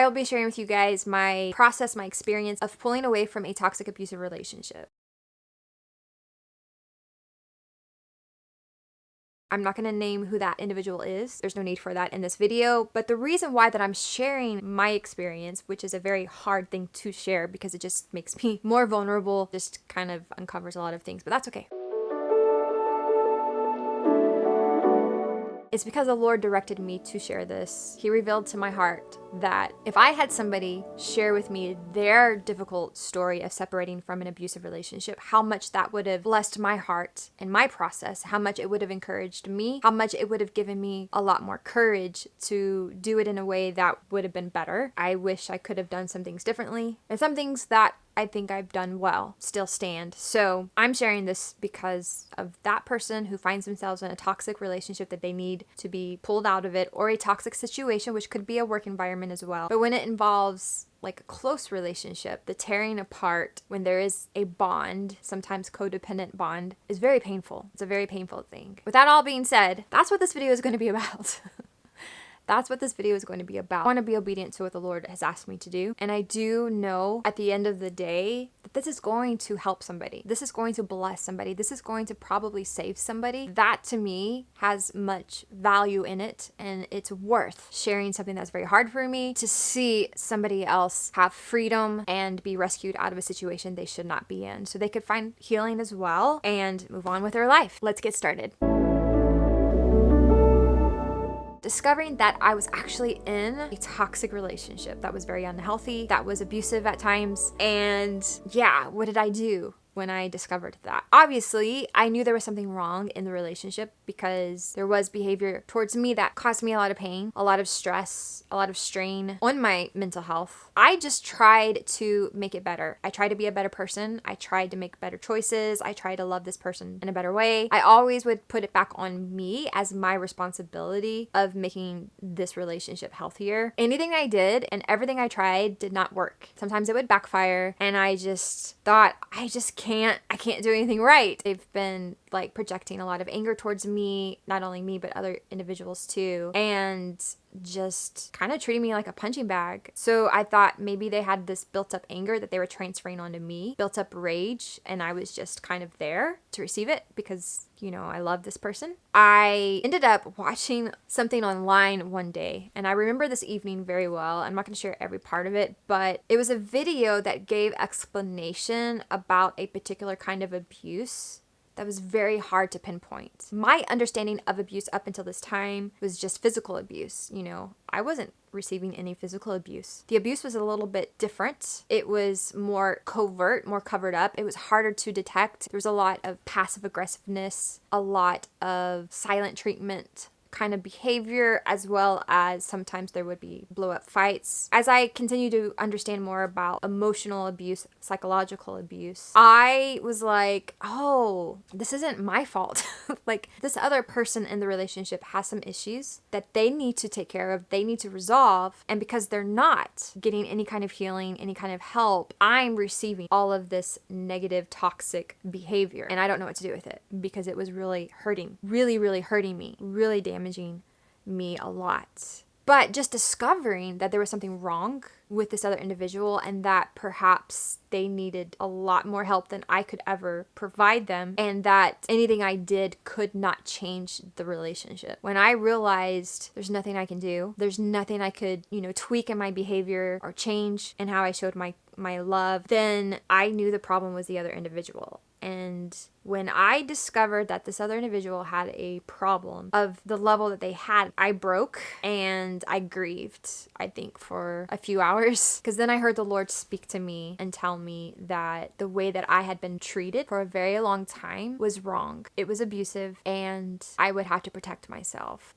I'll be sharing with you guys my process, my experience of pulling away from a toxic abusive relationship. I'm not going to name who that individual is. There's no need for that in this video. But the reason why that I'm sharing my experience, which is a very hard thing to share because it just makes me more vulnerable, just kind of uncovers a lot of things, but that's okay. It's because the Lord directed me to share this. He revealed to my heart that if I had somebody share with me their difficult story of separating from an abusive relationship, how much that would have blessed my heart and my process, how much it would have encouraged me, how much it would have given me a lot more courage to do it in a way that would have been better. I wish I could have done some things differently, and some things that I think I've done well still stand. So I'm sharing this because of that person who finds themselves in a toxic relationship that they need to be pulled out of it, or a toxic situation, which could be a work environment as well. But when it involves like a close relationship, the tearing apart when there is a bond, sometimes codependent bond, is very painful. It's a very painful thing. With that all being said, that's what this video is going to be about. That's what this video is going to be about. I want to be obedient to what the Lord has asked me to do. And I do know at the end of the day that this is going to help somebody. This is going to bless somebody. This is going to probably save somebody. That to me has much value in it. And it's worth sharing something that's very hard for me to see somebody else have freedom and be rescued out of a situation they should not be in. So they could find healing as well and move on with their life. Let's get started. Discovering that I was actually in a toxic relationship that was very unhealthy, that was abusive at times. And yeah, what did I do when I discovered that? Obviously, I knew there was something wrong in the relationship because there was behavior towards me that caused me a lot of pain, a lot of stress, a lot of strain on my mental health. I just tried to make it better. I tried to be a better person. I tried to make better choices. I tried to love this person in a better way. I always would put it back on me as my responsibility of making this relationship healthier. Anything I did and everything I tried did not work. Sometimes it would backfire, and I just thought, I can't do anything right. They've been like projecting a lot of anger towards me, not only me, but other individuals too, and just kind of treating me like a punching bag. So I thought maybe they had this built up anger that they were transferring onto me, built up rage, and I was just kind of there to receive it because, you know, I love this person. I ended up watching something online one day, and I remember this evening very well. I'm not going to share every part of it, but it was a video that gave explanation about a particular kind of abuse that was very hard to pinpoint. My understanding of abuse up until this time was just physical abuse. You know, I wasn't receiving any physical abuse. The abuse was a little bit different. It was more covert, more covered up. It was harder to detect. There was a lot of passive aggressiveness, a lot of silent treatment kind of behavior, as well as sometimes there would be blow up fights. As I continue to understand more about emotional abuse, psychological abuse, I was like, oh, this isn't my fault. Like, this other person in the relationship has some issues that they need to take care of, they need to resolve, and because they're not getting any kind of healing, any kind of help, I'm receiving all of this negative, toxic behavior, and I don't know what to do with it because it was really hurting, really hurting me, really damaging me a lot. But just discovering that there was something wrong with this other individual and that perhaps they needed a lot more help than I could ever provide them, and that anything I did could not change the relationship. When I realized there's nothing I can do, there's nothing I could, tweak in my behavior or change in how I showed my love, then I knew the problem was the other individual. And when I discovered that this other individual had a problem of the level that they had, I broke and I grieved, I think, for a few hours. Because then I heard the Lord speak to me and tell me that the way that I had been treated for a very long time was wrong. It was abusive, and I would have to protect myself.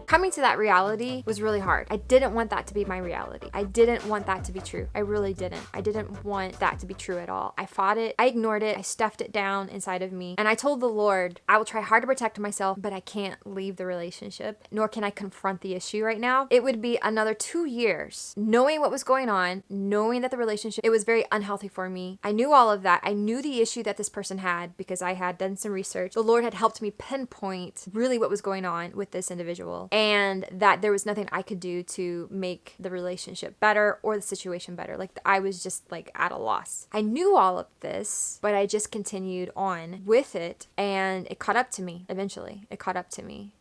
Coming coming to that reality was really hard. I didn't want that to be my reality. I didn't want that to be true. I really didn't. I didn't want that to be true at all. I fought it. I ignored it. I stuffed it down inside of me. And I told the Lord, I will try hard to protect myself, but I can't leave the relationship, nor can I confront the issue right now. It would be another 2 years knowing what was going on, knowing that the relationship, it was very unhealthy for me. I knew all of that. I knew the issue that this person had because I had done some research. The Lord had helped me pinpoint really what was going on with this individual, and that there was nothing I could do to make the relationship better or the situation better. Like, I was just like at a loss. I knew all of this, but I just continued on with it, and it caught up to me eventually. It caught up to me.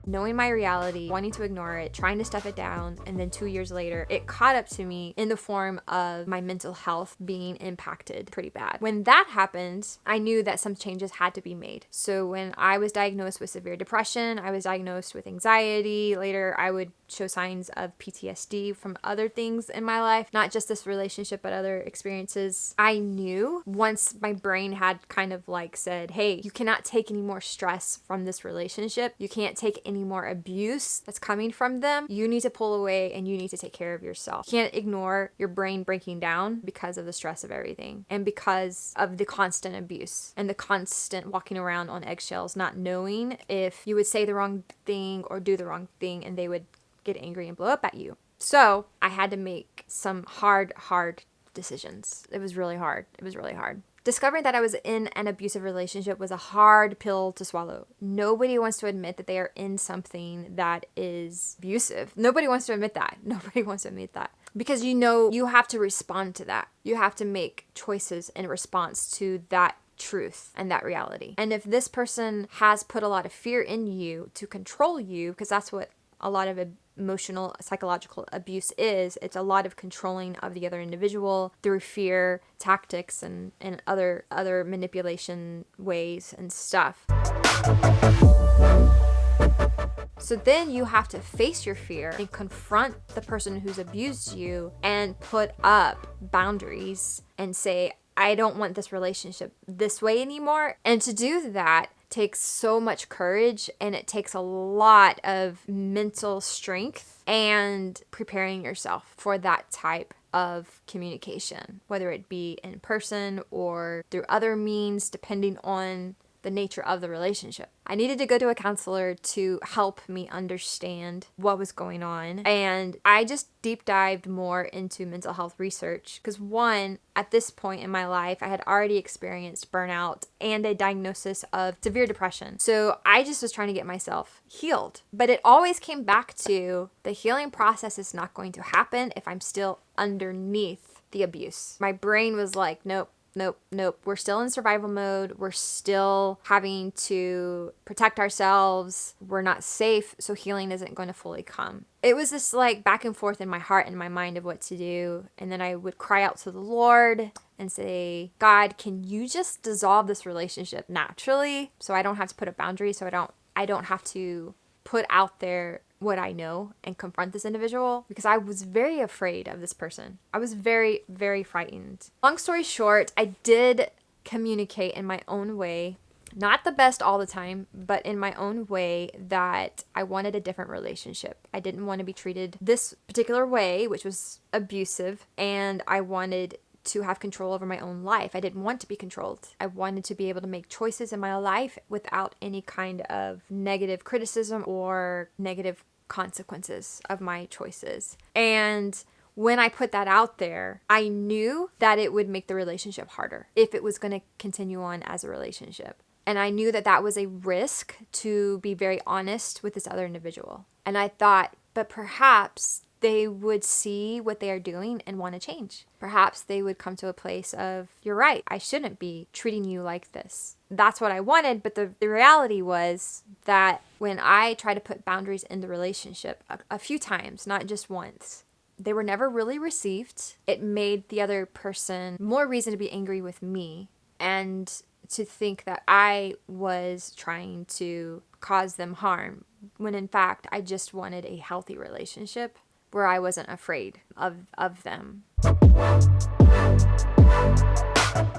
Knowing my reality, wanting to ignore it, trying to stuff it down, and then 2 years later, it caught up to me in the form of my mental health being impacted pretty bad. When that happened, I knew that some changes had to be made. So when I was diagnosed with severe depression, I was diagnosed with anxiety. Later, I would show signs of PTSD from other things in my life, not just this relationship, but other experiences. I knew once my brain had kind of like said, hey, you cannot take any more stress from this relationship. You can't take any more abuse that's coming from them. You need to pull away and you need to take care of yourself. You can't ignore your brain breaking down because of the stress of everything and because of the constant abuse and the constant walking around on eggshells, not knowing if you would say the wrong thing or do the wrong thing and they would get angry and blow up at you. So I had to make some hard decisions. It was really hard. Discovering that I was in an abusive relationship was a hard pill to swallow. Nobody wants to admit that they are in something that is abusive. Nobody wants to admit that. Because you have to respond to that. You have to make choices in response to that truth and that reality. And if this person has put a lot of fear in you to control you, because that's what a lot of emotional, psychological abuse is. It's a lot of controlling of the other individual through fear, tactics, and other manipulation ways and stuff. So then you have to face your fear and confront the person who's abused you and put up boundaries and say, I don't want this relationship this way anymore. And to do that takes so much courage, and it takes a lot of mental strength and preparing yourself for that type of communication, whether it be in person or through other means, depending on the nature of the relationship. I needed to go to a counselor to help me understand what was going on. And I just deep dived more into mental health research because, one, at this point in my life, I had already experienced burnout and a diagnosis of severe depression. So I just was trying to get myself healed. But it always came back to the healing process is not going to happen if I'm still underneath the abuse. My brain was like, nope. We're still in survival mode. We're still having to protect ourselves. We're not safe, so healing isn't going to fully come. It was this like back and forth in my heart and my mind of what to do. And then I would cry out to the Lord and say, God, can you just dissolve this relationship naturally so I don't have to put a boundary, so I don't have to put out there what I know and confront this individual, because I was very afraid of this person. I was very, very frightened. Long story short, I did communicate in my own way, not the best all the time, but in my own way, that I wanted a different relationship. I didn't want to be treated this particular way, which was abusive, and I wanted to have control over my own life. I didn't want to be controlled. I wanted to be able to make choices in my life without any kind of negative criticism or negative consequences of my choices. And when I put that out there, I knew that it would make the relationship harder if it was going to continue on as a relationship. And I knew that that was a risk to be very honest with this other individual. And I thought, but perhaps they would see what they are doing and want to change. Perhaps they would come to a place of, you're right, I shouldn't be treating you like this. That's what I wanted, but the reality was that when I tried to put boundaries in the relationship a few times, not just once, they were never really received. It made the other person more reason to be angry with me and to think that I was trying to cause them harm, when in fact I just wanted a healthy relationship where I wasn't afraid of them.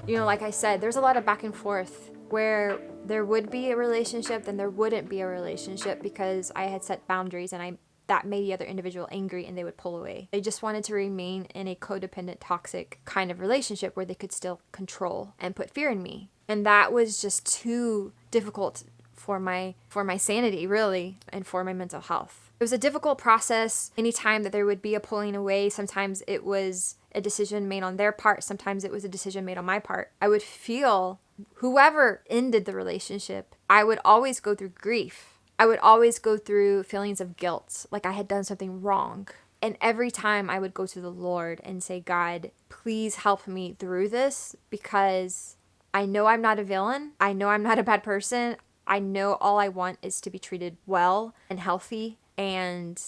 Like I said, there's a lot of back and forth where there would be a relationship, then there wouldn't be a relationship because I had set boundaries and that made the other individual angry and they would pull away. They just wanted to remain in a codependent, toxic kind of relationship where they could still control and put fear in me. And that was just too difficult for my sanity, really, and for my mental health. It was a difficult process. Anytime that there would be a pulling away, sometimes it was a decision made on their part, sometimes it was a decision made on my part. I would feel, whoever ended the relationship, I would always go through grief. I would always go through feelings of guilt, like I had done something wrong. And every time I would go to the Lord and say, God, please help me through this, because I know I'm not a villain. I know I'm not a bad person. I know all I want is to be treated well and healthy, and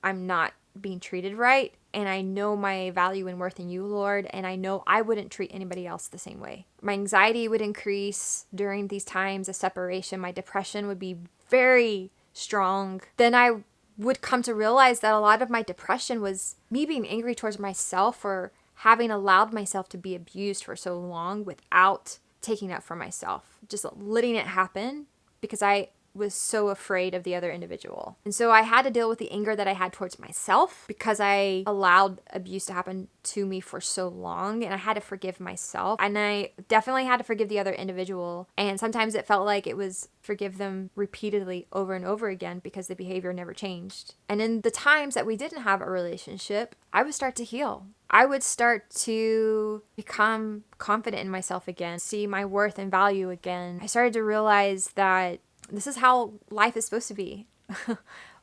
I'm not being treated right. And I know my value and worth in you, Lord, and I know I wouldn't treat anybody else the same way. My anxiety would increase during these times of separation. My depression would be very strong. Then I would come to realize that a lot of my depression was me being angry towards myself for having allowed myself to be abused for so long without taking up for myself, just letting it happen because I was so afraid of the other individual. And so I had to deal with the anger that I had towards myself because I allowed abuse to happen to me for so long, and I had to forgive myself, and I definitely had to forgive the other individual. And sometimes it felt like it was forgive them repeatedly over and over again because the behavior never changed. And in the times that we didn't have a relationship, I would start to heal. I would start to become confident in myself again, see my worth and value again. I started to realize that this is how life is supposed to be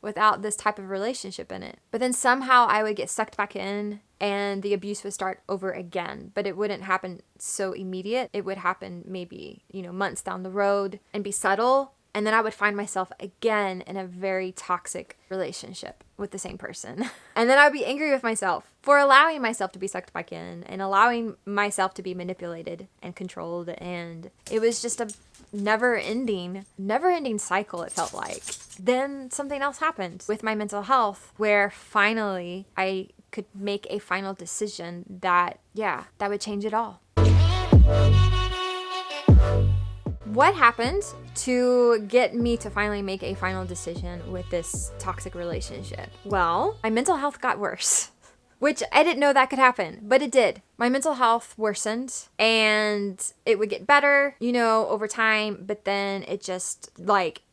without this type of relationship in it. But then somehow I would get sucked back in and the abuse would start over again. But it wouldn't happen so immediate. It would happen maybe, months down the road and be subtle. And then I would find myself again in a very toxic relationship with the same person. And then I would be angry with myself for allowing myself to be sucked back in and allowing myself to be manipulated and controlled. And it was just a never-ending cycle, it felt like. Then something else happened with my mental health where finally I could make a final decision that would change it all. What happened to get me to finally make a final decision with this toxic relationship? Well, my mental health got worse, which I didn't know that could happen, but it did. My mental health worsened and it would get better, over time, but then it just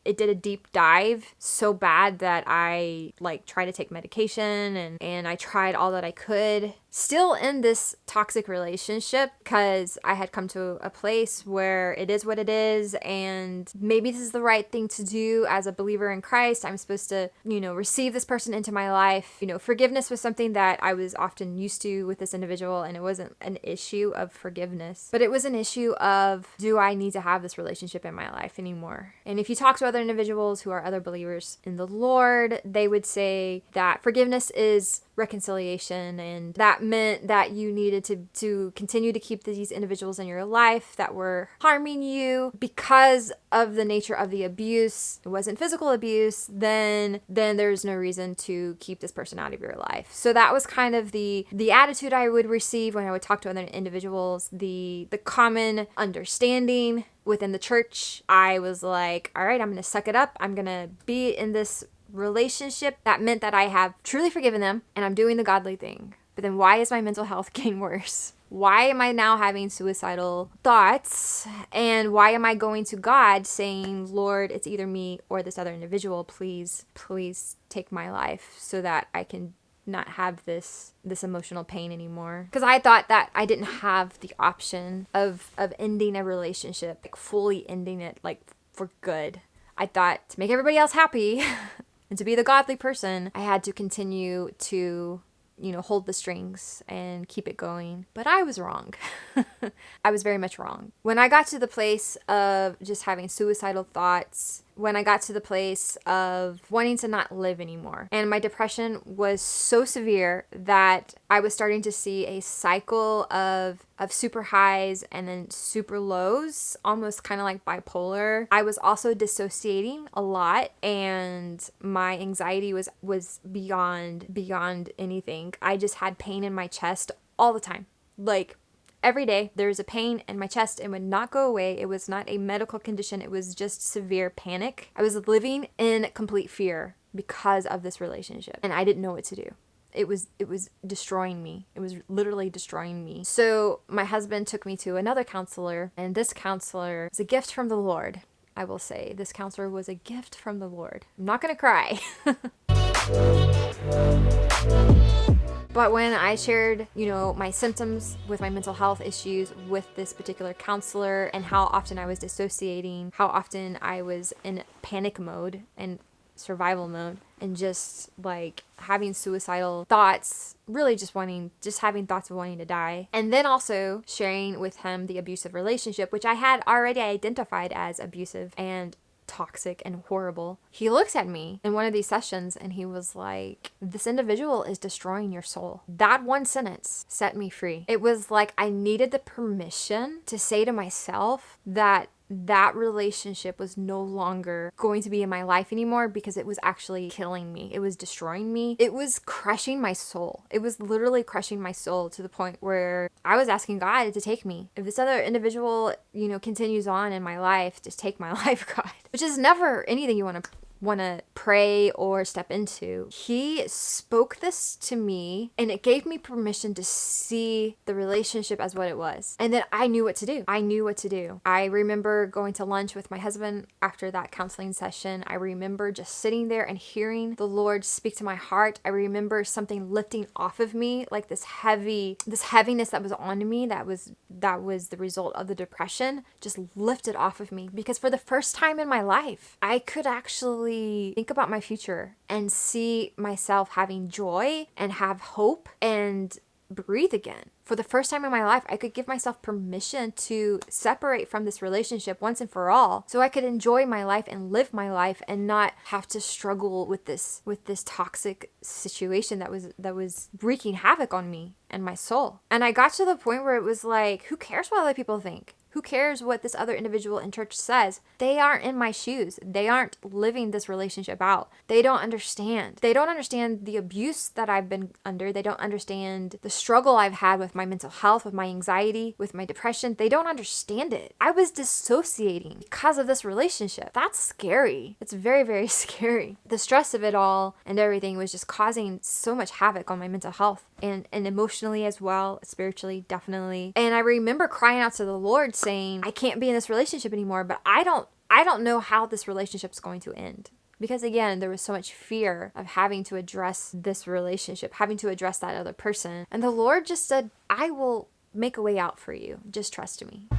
it did a deep dive so bad that I tried to take medication and I tried all that I could. Still in this toxic relationship because I had come to a place where it is what it is and maybe this is the right thing to do as a believer in Christ. I'm supposed to, receive this person into my life. Forgiveness was something that I was often used to with this individual, and it wasn't an issue of forgiveness, but it was an issue of, do I need to have this relationship in my life anymore? And if you talk to other individuals who are other believers in the Lord, they would say that forgiveness is reconciliation, and that meant that you needed to continue to keep these individuals in your life that were harming you because of the nature of the abuse. It wasn't physical abuse, then there's no reason to keep this person out of your life. So that was kind of the attitude I would receive when I would talk to other individuals, the common understanding within the church. I was like, all right, I'm going to suck it up. I'm going to be in this relationship. That meant that I have truly forgiven them and I'm doing the godly thing. But then why is my mental health getting worse? Why am I now having suicidal thoughts? And why am I going to God saying, Lord, it's either me or this other individual. Please take my life so that I can not have this emotional pain anymore. Because I thought that I didn't have the option of ending a relationship, fully ending it for good. I thought to make everybody else happy and to be the godly person, I had to continue to, hold the strings and keep it going. But I was wrong. I was very much wrong. When I got to the place of just having suicidal thoughts, when I got to the place of wanting to not live anymore, and my depression was so severe that I was starting to see a cycle of super highs and then super lows, almost kind of like bipolar. I was also dissociating a lot, and my anxiety was beyond anything. I just had pain in my chest all the time, every day there was a pain in my chest and would not go away. It was not a medical condition. It was just severe panic. I was living in complete fear because of this relationship, and I didn't know what to do. It was destroying me. It was literally destroying me. So my husband took me to another counselor, and this counselor was a gift from the Lord. I will say this counselor was a gift from the Lord. I'm not gonna cry. But when I shared, my symptoms with my mental health issues with this particular counselor, and how often I was dissociating, how often I was in panic mode and survival mode, and just like having suicidal thoughts, really just having thoughts of wanting to die. And then also sharing with him the abusive relationship, which I had already identified as abusive and toxic and horrible. He looked at me in one of these sessions and he was like, this individual is destroying your soul. That one sentence set me free. It was like I needed the permission to say to myself that relationship was no longer going to be in my life anymore, because it was actually killing me. It was destroying me. It was crushing my soul. It was literally crushing my soul to the point where I was asking God to take me. If this other individual, continues on in my life, just take my life, God. Which is never anything you want to pray or step into. He spoke this to me, and it gave me permission to see the relationship as what it was. And then I knew what to do. I remember going to lunch with my husband after that counseling session. I remember just sitting there and hearing the Lord speak to my heart. I remember something lifting off of me, like this heaviness that was on me, that was the result of the depression, just lifted off of me. Because for the first time in my life, I could actually think about my future and see myself having joy and have hope and breathe again. For the first time in my life, I could give myself permission to separate from this relationship once and for all, so I could enjoy my life and live my life and not have to struggle with this toxic situation that was wreaking havoc on me and my soul. And I got to the point where it was like, who cares what other people think? Who cares what this other individual in church says? They aren't in my shoes. They aren't living this relationship out. They don't understand. They don't understand the abuse that I've been under. They don't understand the struggle I've had with my mental health, with my anxiety, with my depression. They don't understand it. I was dissociating because of this relationship. That's scary. It's very, very scary. The stress of it all and everything was just causing so much havoc on my mental health, and emotionally as well, spiritually, definitely. And I remember crying out to the Lord saying, I can't be in this relationship anymore, but I don't know how this relationship's going to end. Because again, there was so much fear of having to address this relationship, having to address that other person. And the Lord just said, I will make a way out for you. Just trust me.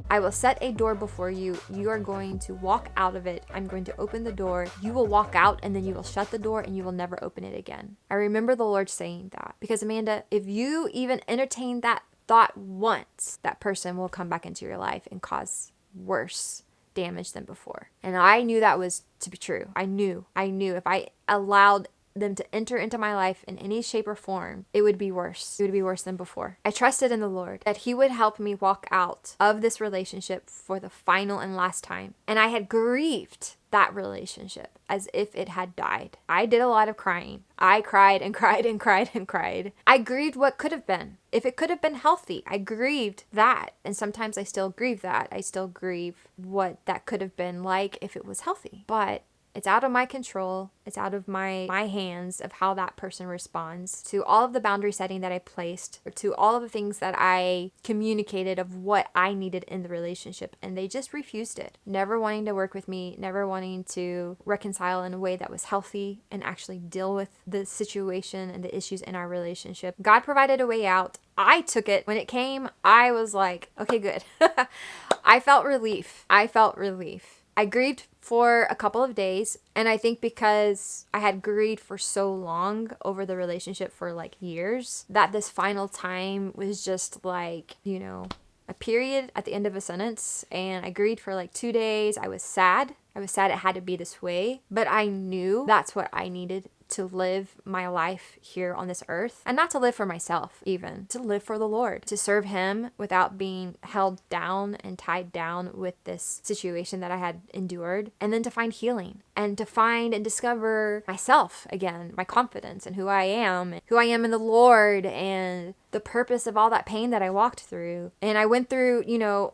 I will set a door before you. You are going to walk out of it. I'm going to open the door. You will walk out, and then you will shut the door, and you will never open it again. I remember the Lord saying that, because Amanda, if you even entertain that thought once, that person will come back into your life and cause worse damage than before. And I knew that was to be true. I knew if I allowed them to enter into my life in any shape or form, it would be worse. It would be worse than before. I trusted in the Lord that He would help me walk out of this relationship for the final and last time. And I had grieved that relationship as if it had died. I did a lot of crying. I cried and cried and cried and cried. I grieved what could have been. If it could have been healthy, I grieved that. And sometimes I still grieve that. I still grieve what that could have been like if it was healthy. But it's out of my control. It's out of my hands of how that person responds to all of the boundary setting that I placed, or to all of the things that I communicated of what I needed in the relationship. And they just refused it. Never wanting to work with me, never wanting to reconcile in a way that was healthy and actually deal with the situation and the issues in our relationship. God provided a way out. I took it. When it came, I was like, okay, good. I felt relief. I grieved for a couple of days, and I think because I had grieved for so long over the relationship for like years, that this final time was just like, a period at the end of a sentence. And I grieved for like 2 days. I was sad it had to be this way, but I knew that's what I needed to live my life here on this earth, and not to live for myself, even to live for the Lord, to serve him without being held down and tied down with this situation that I had endured, and then to find healing and to find and discover myself again, my confidence and who I am in the Lord, and the purpose of all that pain that I walked through. And I went through,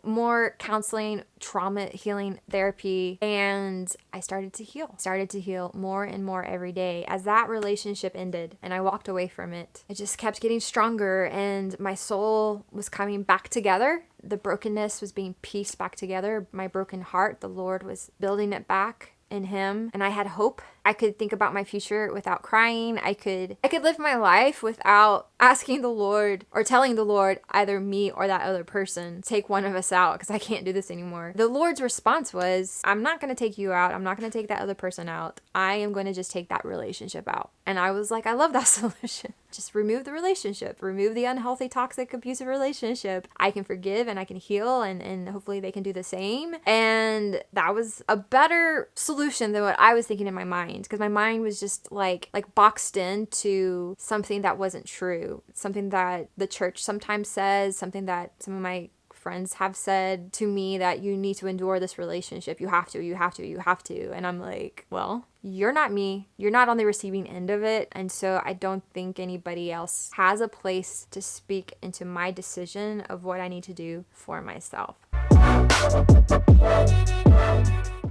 more counseling, trauma healing therapy, and I started to heal more and more every day. As that relationship ended and I walked away from it, it just kept getting stronger, and my soul was coming back together. The brokenness was being pieced back together. My broken heart, the Lord was building it back in him, and I had hope. I could think about my future without crying. I could live my life without asking the Lord or telling the Lord, either me or that other person, take one of us out because I can't do this anymore. The Lord's response was, I'm not going to take you out. I'm not going to take that other person out. I am going to just take that relationship out. And I was like, I love that solution. Just remove the relationship, remove the unhealthy, toxic, abusive relationship. I can forgive and I can heal, and hopefully they can do the same. And that was a better solution than what I was thinking in my mind, because my mind was just like boxed into something that wasn't true, something that the church sometimes says, something that some of my friends have said to me, that you need to endure this relationship. You have to. And I'm like, well, you're not me. You're not on the receiving end of it. And so I don't think anybody else has a place to speak into my decision of what I need to do for myself.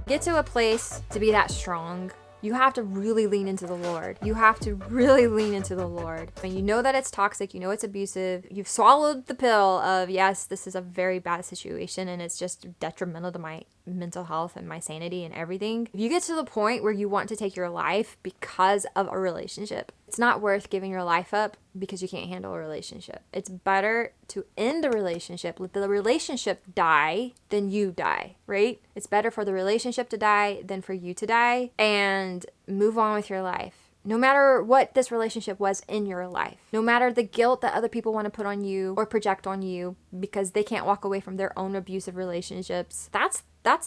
Get to a place to be that strong. You have to really lean into the Lord. You have to really lean into the Lord. And you know that it's toxic. You know it's abusive. You've swallowed the pill of, yes, this is a very bad situation and it's just detrimental to my mental health and my sanity and everything. If you get to the point where you want to take your life because of a relationship, it's not worth giving your life up because you can't handle a relationship. It's better to end the relationship, let the relationship die, than you die, right? It's better for the relationship to die than for you to die, and move on with your life. No matter what this relationship was in your life, no matter the guilt that other people want to put on you or project on you because they can't walk away from their own abusive relationships, that's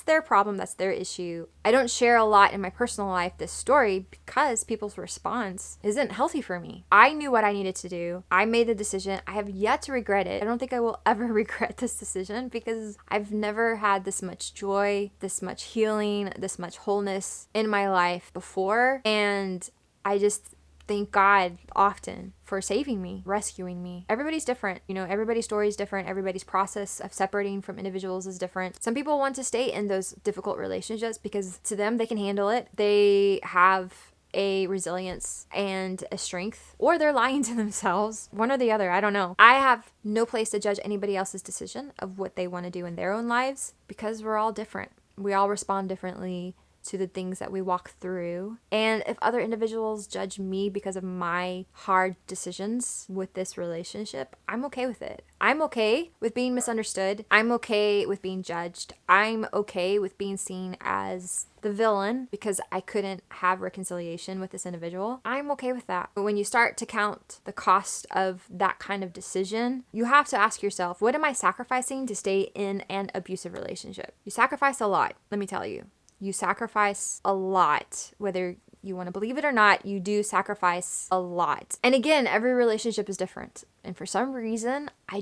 their problem, that's their issue. I don't share a lot in my personal life this story because people's response isn't healthy for me. I knew what I needed to do. I made the decision. I have yet to regret it. I don't think I will ever regret this decision because I've never had this much joy, this much healing, this much wholeness in my life before. And I just thank God often for saving me, rescuing me. Everybody's different. Everybody's story is different. Everybody's process of separating from individuals is different. Some people want to stay in those difficult relationships because to them, they can handle it. They have a resilience and a strength, or they're lying to themselves. One or the other, I don't know. I have no place to judge anybody else's decision of what they want to do in their own lives because we're all different. We all respond differently to the things that we walk through. And if other individuals judge me because of my hard decisions with this relationship, I'm okay with it. I'm okay with being misunderstood. I'm okay with being judged. I'm okay with being seen as the villain because I couldn't have reconciliation with this individual. I'm okay with that. But when you start to count the cost of that kind of decision, you have to ask yourself, what am I sacrificing to stay in an abusive relationship? You sacrifice a lot, let me tell you. You sacrifice a lot, whether you want to believe it or not, you do sacrifice a lot. And again, every relationship is different. And for some reason, I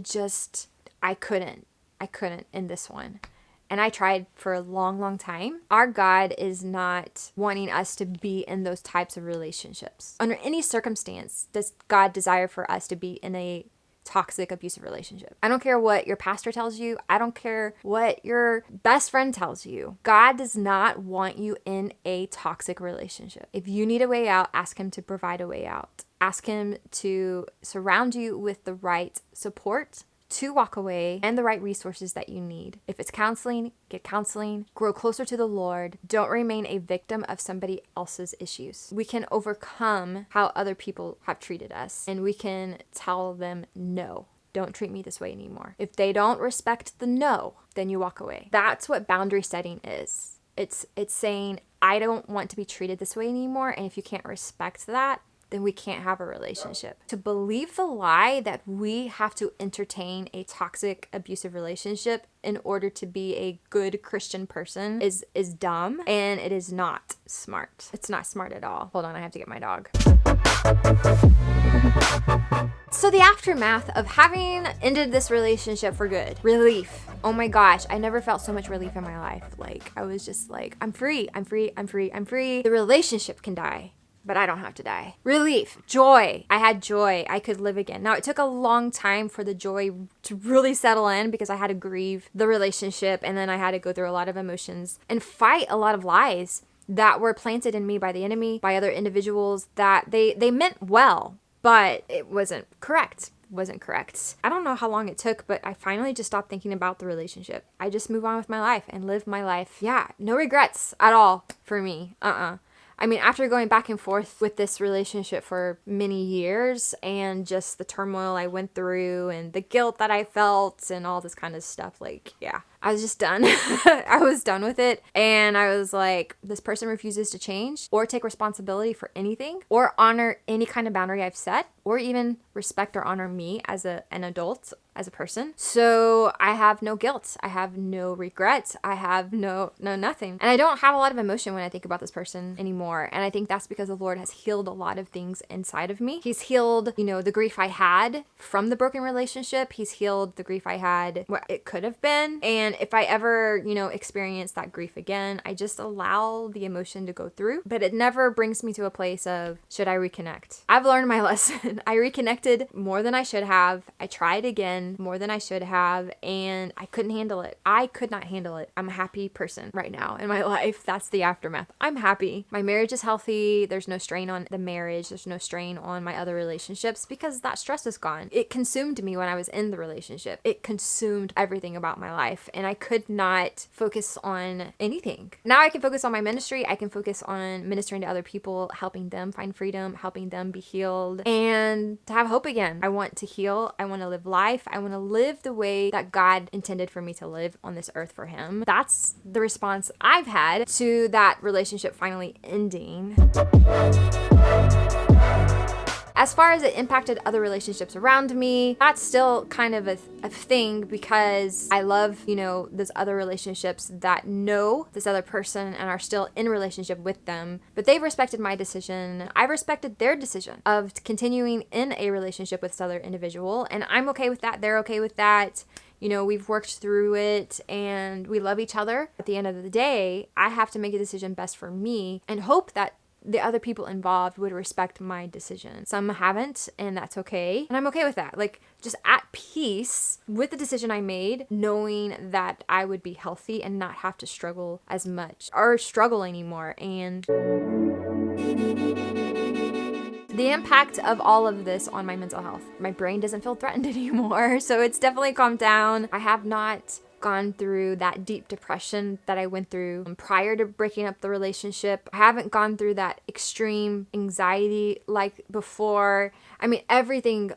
couldn't in this one. And I tried for a long, long time. Our God is not wanting us to be in those types of relationships. Under any circumstance, does God desire for us to be in a toxic, abusive relationship? I don't care what your pastor tells you. I don't care what your best friend tells you. God does not want you in a toxic relationship. If you need a way out, ask him to provide a way out. Ask him to surround you with the right support to walk away and the right resources that you need. If it's counseling, get counseling. Grow closer to the Lord. Don't remain a victim of somebody else's issues. We can overcome how other people have treated us, and we can tell them, no, don't treat me this way anymore. If they don't respect the no, then you walk away. That's what boundary setting is. It's saying, I don't want to be treated this way anymore, and if you can't respect that, then we can't have a relationship. To believe the lie that we have to entertain a toxic, abusive relationship in order to be a good Christian person is dumb, and it is not smart. It's not smart at all. Hold on, I have to get my dog. So the aftermath of having ended this relationship for good, relief. Oh my gosh, I never felt so much relief in my life. Like, I was just like, I'm free, I'm free, I'm free, I'm free. The relationship can die, but I don't have to die. Relief, joy. I had joy. I could live again. Now, it took a long time for the joy to really settle in because I had to grieve the relationship, and then I had to go through a lot of emotions and fight a lot of lies that were planted in me by the enemy, by other individuals, that they meant well, but it wasn't correct. I don't know how long it took, but I finally just stopped thinking about the relationship. I just move on with my life and live my life. Yeah, no regrets at all for me. I mean, after going back and forth with this relationship for many years and just the turmoil I went through and the guilt that I felt and all this kind of stuff, like, yeah, I was just done. I was done with it. And I was like, this person refuses to change or take responsibility for anything or honor any kind of boundary I've set or even respect or honor me as an adult, as a person. So I have no guilt. I have no regrets. I have no nothing. And I don't have a lot of emotion when I think about this person anymore. And I think that's because the Lord has healed a lot of things inside of me. He's healed, the grief I had from the broken relationship. He's healed the grief I had, what it could have been. And if I ever, experience that grief again, I just allow the emotion to go through. But it never brings me to a place of, should I reconnect? I've learned my lesson. I reconnected more than I should have. I tried again more than I should have, and I couldn't handle it. I could not handle it. I'm a happy person right now in my life. That's the aftermath. I'm happy. My marriage is healthy. There's no strain on the marriage. There's no strain on my other relationships because that stress is gone. It consumed me when I was in the relationship. It consumed everything about my life, and I could not focus on anything. Now I can focus on my ministry. I can focus on ministering to other people, helping them find freedom, helping them be healed, and to have hope again. I want to heal. I want to live life. I want to live the way that God intended for me to live on this earth for Him. That's the response I've had to that relationship finally ending. As far as it impacted other relationships around me, that's still kind of a thing because I love, those other relationships that know this other person and are still in relationship with them. But they've respected my decision. I've respected their decision of continuing in a relationship with this other individual. And I'm okay with that. They're okay with that. We've worked through it and we love each other. At the end of the day, I have to make a decision best for me and hope that the other people involved would respect my decision. Some haven't, and that's okay. And I'm okay with that. Like, just at peace with the decision I made, knowing that I would be healthy and not have to struggle as much or struggle anymore. And the impact of all of this on my mental health. My brain doesn't feel threatened anymore, so it's definitely calmed down. I have not gone through that deep depression that I went through prior to breaking up the relationship. I haven't gone through that extreme anxiety like before. I mean, everything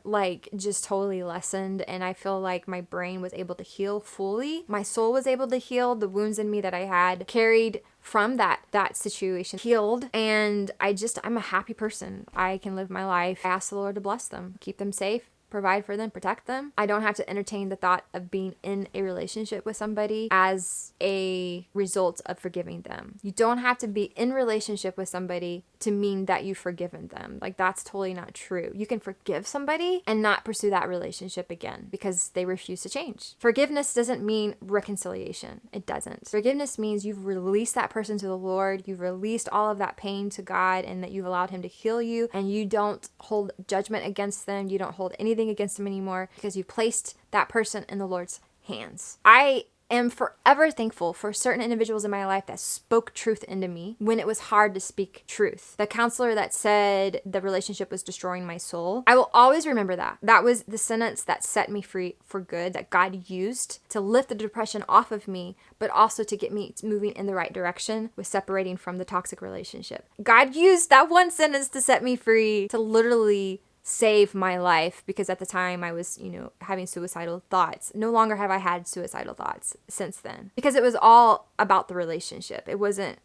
just totally lessened, and I feel like my brain was able to heal fully. My soul was able to heal. The wounds in me that I had carried from that situation healed, and I'm a happy person. I can live my life. I ask the Lord to bless them, keep them safe, provide for them, protect them. I don't have to entertain the thought of being in a relationship with somebody as a result of forgiving them. You don't have to be in relationship with somebody to mean that you've forgiven them. That's totally not true. You can forgive somebody and not pursue that relationship again because they refuse to change. Forgiveness doesn't mean reconciliation. It doesn't. Forgiveness means you've released that person to the Lord, you've released all of that pain to God, and that you've allowed Him to heal you, and you don't hold judgment against them. You don't hold anything against them anymore because you placed that person in the Lord's hands. I am forever thankful for certain individuals in my life that spoke truth into me when it was hard to speak truth. The counselor that said the relationship was destroying my soul, I will always remember that. That was the sentence that set me free for good, that God used to lift the depression off of me, but also to get me moving in the right direction with separating from the toxic relationship. God used that one sentence to set me free, to literally save my life, because at the time I was, having suicidal thoughts. No longer have I had suicidal thoughts since then, because it was all about the relationship. There wasn't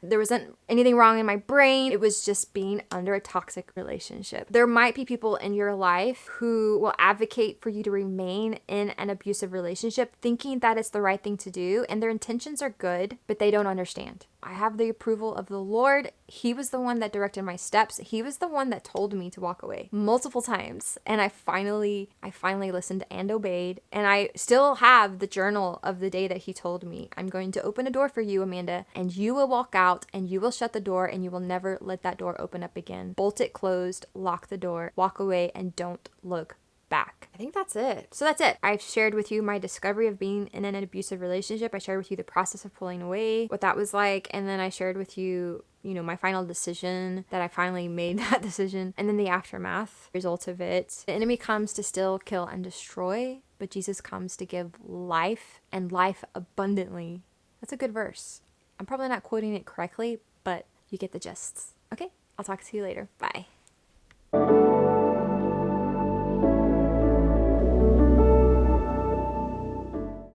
anything wrong in my brain. It was just being under a toxic relationship. There might be people in your life who will advocate for you to remain in an abusive relationship, thinking that it's the right thing to do, and their intentions are good, but they don't understand. I have the approval of the Lord. He was the one that directed my steps. He was the one that told me to walk away multiple times. And I finally listened and obeyed. And I still have the journal of the day that he told me, I'm going to open a door for you, Amanda, and you will walk out and you will shut the door and you will never let that door open up again. Bolt it closed, lock the door, walk away, and don't look back. I think that's it. So that's it. I've shared with you my discovery of being in an abusive relationship. I shared with you the process of pulling away, what that was like. And then I shared with you, my final decision, that I finally made that decision. And then the aftermath, result of it. The enemy comes to steal, kill, and destroy, but Jesus comes to give life, and life abundantly. That's a good verse. I'm probably not quoting it correctly, but you get the gist. Okay, I'll talk to you later. Bye.